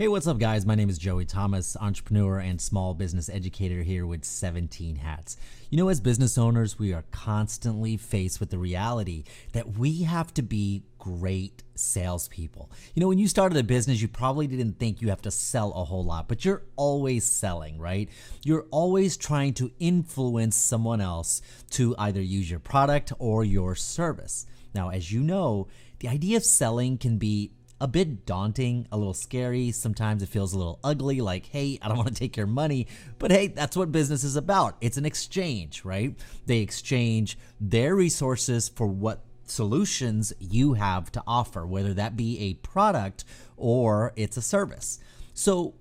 Hey, what's up, guys? My name is Joey Thomas, entrepreneur and small business educator here with 17 Hats. You know, as business owners, we are constantly faced with the reality that we have to be great salespeople. You know, when you started a business, you probably didn't think you have to sell a whole lot, but you're always selling, right? You're always trying to influence someone else to either use your product or your service. Now, as you know, the idea of selling can be a bit daunting, a little scary. Sometimes it feels a little ugly, like, hey, I don't want to take your money. But hey, that's what business is about. It's an exchange, right? They exchange their resources for what solutions you have to offer, whether that be a product or it's a service. So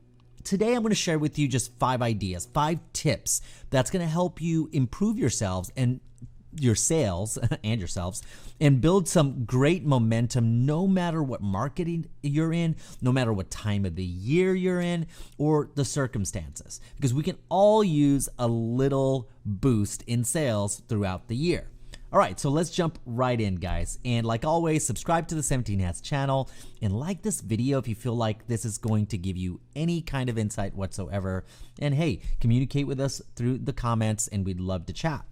today I'm going to share with you just 5 ideas, 5 tips that's going to help you improve yourselves and your sales and yourselves and build some great momentum no matter what marketing you're in, no matter what time of the year you're in or the circumstances, because we can all use a little boost in sales throughout the year. All right, so let's jump right in, guys. And like always, subscribe to the 17 Hats channel and like this video if you feel like this is going to give you any kind of insight whatsoever. And hey, communicate with us through the comments and we'd love to chat.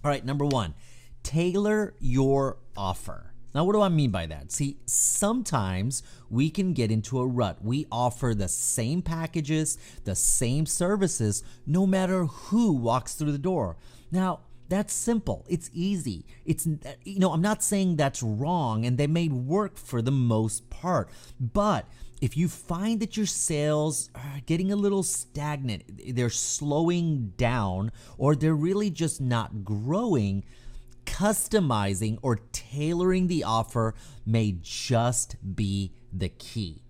All right, number 1, tailor your offer. Now, what do I mean by that? See, sometimes we can get into a rut. We offer the same packages, the same services, no matter who walks through the door. Now, that's simple. It's easy. I'm not saying that's wrong, and they may work for the most part, but if you find that your sales are getting a little stagnant, they're slowing down, or they're really just not growing, customizing or tailoring the offer may just be the key.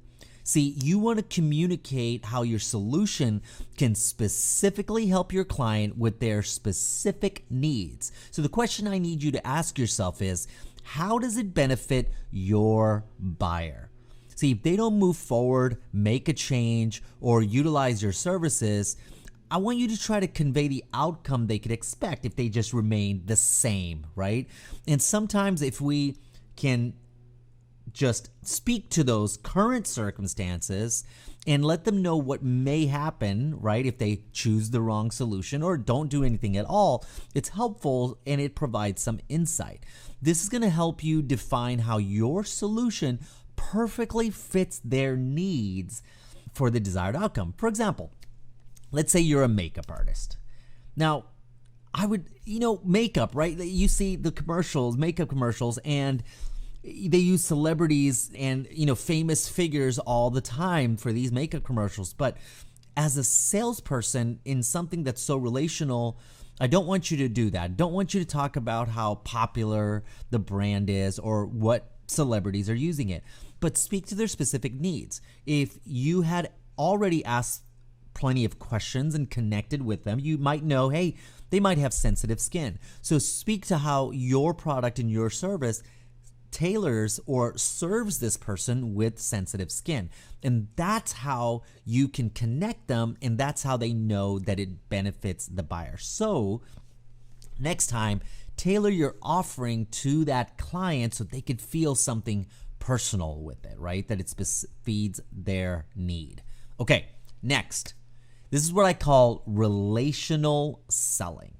See, you want to communicate how your solution can specifically help your client with their specific needs. So the question I need you to ask yourself is, how does it benefit your buyer? See, if they don't move forward, make a change, or utilize your services, I want you to try to convey the outcome they could expect if they just remain the same, right? And sometimes if we can just speak to those current circumstances and let them know what may happen, right, if they choose the wrong solution or don't do anything at all, it's helpful and it provides some insight. This is going to help you define how your solution perfectly fits their needs for the desired outcome. For example, let's say you're a makeup artist. Now, makeup, right? You see the commercials, makeup commercials, and they use celebrities and, famous figures all the time for these makeup commercials. But as a salesperson in something that's so relational, I don't want you to do that. I don't want you to talk about how popular the brand is or what celebrities are using it, but speak to their specific needs. If you had already asked plenty of questions and connected with them, you might know, hey, they might have sensitive skin. So speak to how your product and your service tailors or serves this person with sensitive skin. And that's how you can connect them, and that's how they know that it benefits the buyer. So next time, tailor your offering to that client so they could feel something personal with it, right? That it feeds their need. Okay, next. This is what I call relational selling.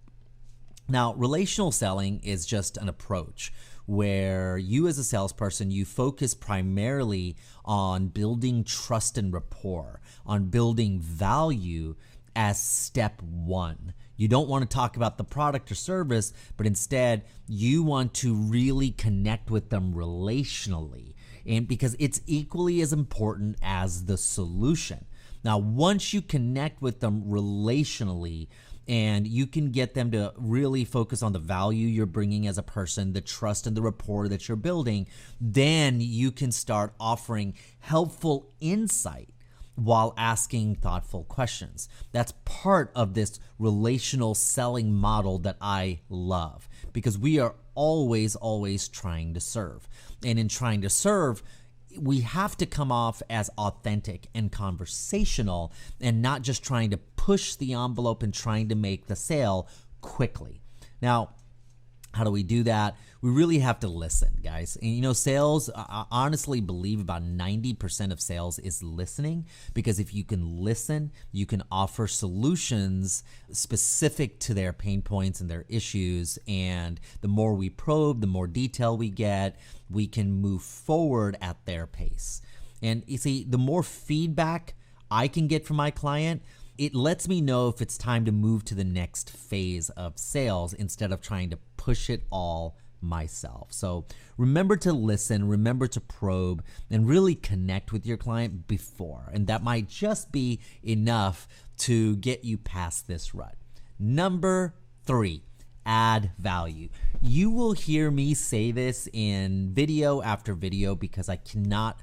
Now, relational selling is just an approach where you as a salesperson, you focus primarily on building trust and rapport, on building value as step 1. You don't want to talk about the product or service, but instead you want to really connect with them relationally, and because it's equally as important as the solution. Now, once you connect with them relationally and you can get them to really focus on the value you're bringing as a person, the trust and the rapport that you're building, then you can start offering helpful insight while asking thoughtful questions. That's part of this relational selling model that I love, because we are always trying to serve. And in trying to serve, we have to come off as authentic and conversational and not just trying to push the envelope and trying to make the sale quickly. Now, How do we do that? We really have to listen, guys. And you know, sales, I honestly believe about 90% of sales is listening, because if you can listen, you can offer solutions specific to their pain points and their issues. And the more we probe, the more detail we get, we can move forward at their pace. And you see, the more feedback I can get from my client, it lets me know if it's time to move to the next phase of sales instead of trying to push it all myself. So remember to listen, remember to probe, and really connect with your client before. And that might just be enough to get you past this rut. Number 3, add value. You will hear me say this in video after video because I cannot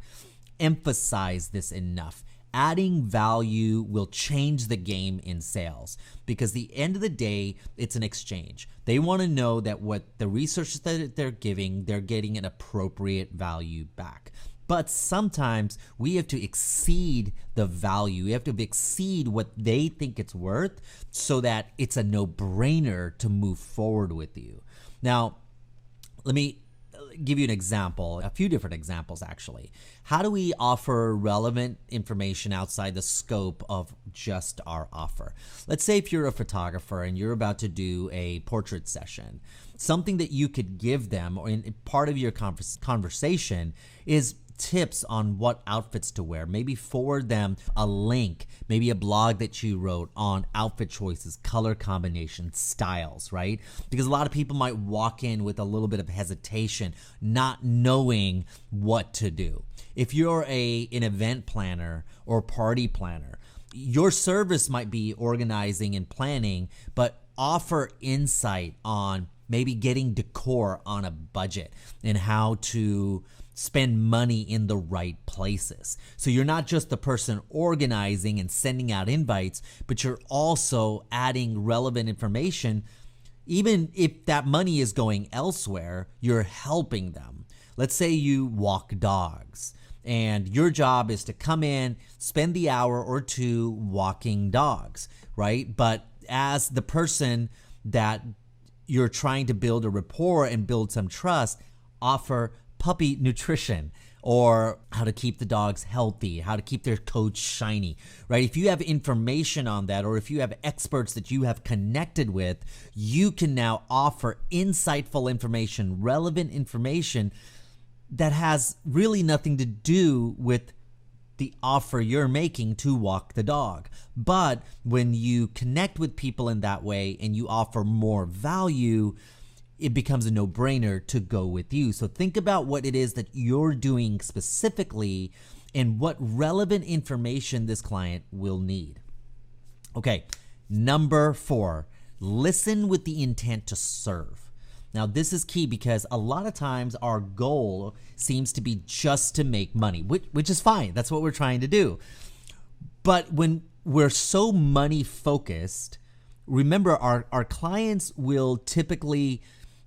emphasize this enough. Adding value will change the game in sales, because at the end of the day, it's an exchange. They want to know that what the research that they're giving, they're getting an appropriate value back. But sometimes we have to exceed the value. We have to exceed what they think it's worth so that it's a no-brainer to move forward with you. Now, let me give you an example, a few different examples actually. How do we offer relevant information outside the scope of just our offer? Let's say if you're a photographer and you're about to do a portrait session, something that you could give them, or in part of your conversation, is tips on what outfits to wear. Maybe forward them a link, maybe a blog that you wrote on outfit choices, color combinations, styles, right? Because a lot of people might walk in with a little bit of hesitation, not knowing what to do. If you're an event planner or party planner, your service might be organizing and planning, but offer insight on maybe getting decor on a budget and how to spend money in the right places. So you're not just the person organizing and sending out invites, but you're also adding relevant information. Even if that money is going elsewhere, you're helping them. Let's say you walk dogs and your job is to come in, spend the hour or two walking dogs, right? But as the person that you're trying to build a rapport and build some trust, offer puppy nutrition, or how to keep the dogs healthy, how to keep their coats shiny, right? If you have information on that, or if you have experts that you have connected with, you can now offer insightful information, relevant information that has really nothing to do with the offer you're making to walk the dog. But when you connect with people in that way and you offer more value, it becomes a no-brainer to go with you. So think about what it is that you're doing specifically and what relevant information this client will need. Okay, number 4, listen with the intent to serve. Now, this is key because a lot of times our goal seems to be just to make money, which is fine. That's what we're trying to do. But when we're so money focused, remember our clients will typically,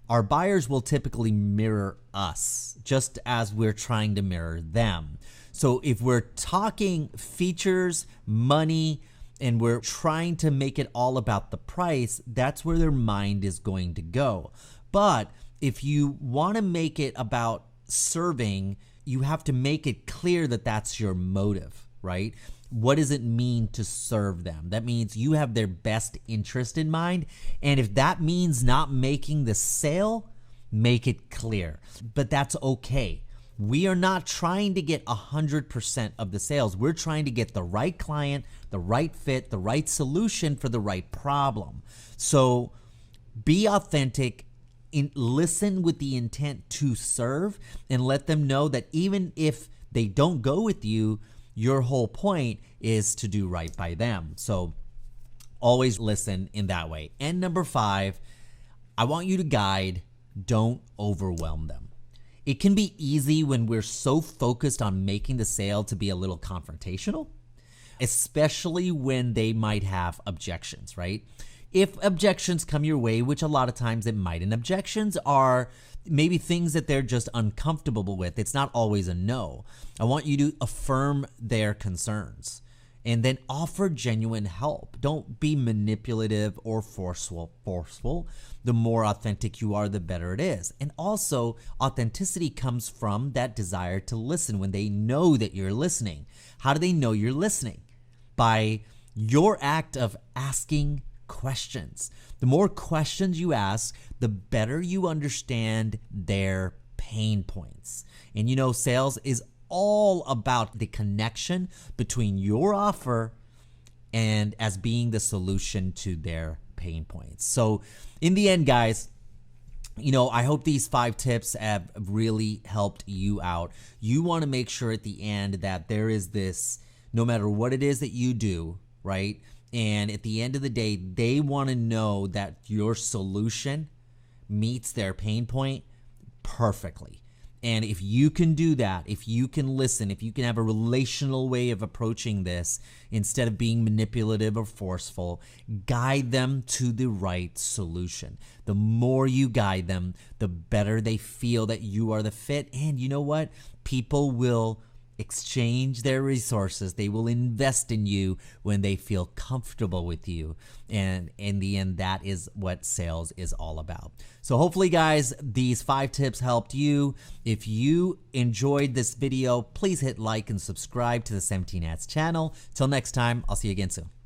our buyers will typically mirror us just as we're trying to mirror them. So if we're talking features, money, and we're trying to make it all about the price, that's where their mind is going to go. But if you want to make it about serving, you have to make it clear that that's your motive, right? What does it mean to serve them? That means you have their best interest in mind. And if that means not making the sale, make it clear. But that's okay. We are not trying to get 100% of the sales. We're trying to get the right client, the right fit, the right solution for the right problem. So be authentic. Listen with the intent to serve, and let them know that even if they don't go with you, your whole point is to do right by them. So always listen in that way. And number 5, I want you to guide, don't overwhelm them. It can be easy when we're so focused on making the sale to be a little confrontational, especially when they might have objections, right? If objections come your way, which a lot of times it might, and objections are maybe things that they're just uncomfortable with. It's not always a no. I want you to affirm their concerns and then offer genuine help. Don't be manipulative or forceful. The more authentic you are, the better it is. And also, authenticity comes from that desire to listen when they know that you're listening. How do they know you're listening? By your act of asking questions. The more questions you ask, the better you understand their pain points. And sales is all about the connection between your offer and as being the solution to their pain points. So in the end, guys, I hope these 5 tips have really helped you out. You want to make sure at the end that there is this, no matter what it is that you do, right? And at the end of the day, they want to know that your solution meets their pain point perfectly. And if you can do that, if you can listen, if you can have a relational way of approaching this instead of being manipulative or forceful, guide them to the right solution. The more you guide them, the better they feel that you are the fit. And you know what? People will exchange their resources. They will invest in you when they feel comfortable with you. And in the end, that is what sales is all about. So hopefully, guys, these 5 tips helped you. If you enjoyed this video, please hit like and subscribe to the 17 Hats channel. Till next time, I'll see you again soon.